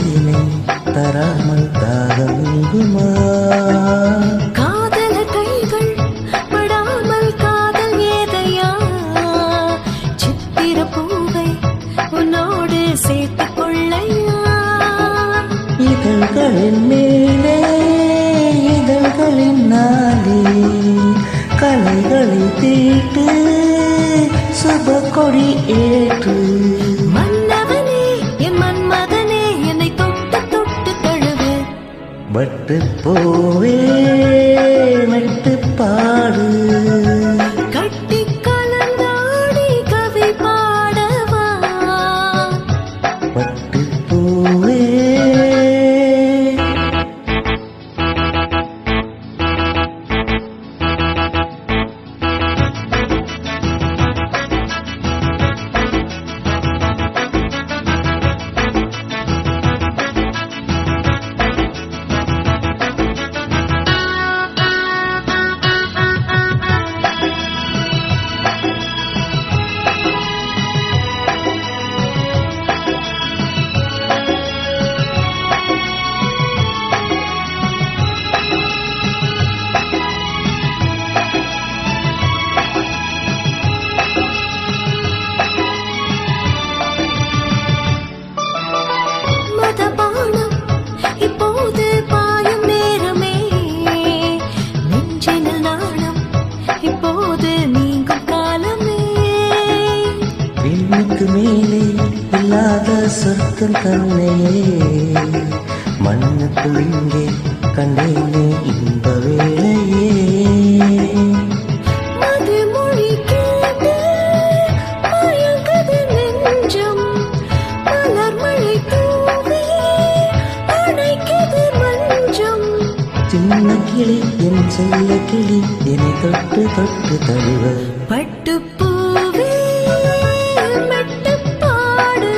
தேனை தராமல் தாகம் நீங்குமா? காதல கைகள் படாமல் காதல் ஏதையா? சித்திர பூவை உன்னோடு சேர்த்துக் கொள்ளையா? இதழ்களின் மேலே இதழ்களின் நாளே கலைகளை தீட்டு சுப கொடி ஏற்று. மன்னவனே என் மன்மதனே என்னை தொட்டு தொட்டு தழுவு. பட்டு போவே மெட்டு பாடு கட்டி கலந்தாடி கவி பாடவா? பட்டு போவே. இப்போது பாயும் நேரமே நெஞ்சினில் நாணம் இப்போது நீங்கும் காலமே. விண்ணுக்கு மேலே இல்லாத சொர்க்கம் தன்னையே மண்ணுக்குள் இங்கே கண்டேனே இன்ப வேளையே. மதுமொழி கேட்டு மயங்குது நெஞ்சம், மலர் மழை தூவி அணைக்குது மஞ்சம். சின்ன கிளி என் செல்ல கிளி என்னை தொட்டு தொட்டு தழுவ. பட்டுப்பூவே மெட்டுப் பாடு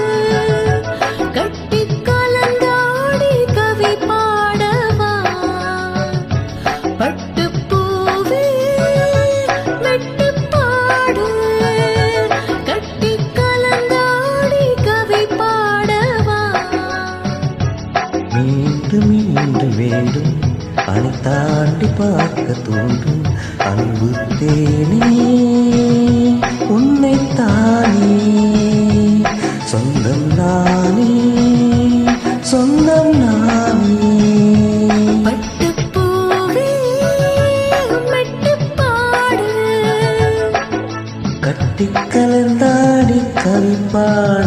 கட்டிக் கலந்தாடி கவி பாடவா? பட்டுப்பூவே மெட்டுப் பாடு கட்டிக் கலந்தாடி கவி பாடவா? மீண்டும் மீண்டும் வேண்டும் அணை தாண்டி பார்க்க தோன்றும் அன்பு தேனே உன்னைத்தானே சொந்தம் நானே சொந்தம் நானே. பட்டுப்பூவே மெட்டுப் பாடு கட்டிக் கலந்தாடி கவி பாட.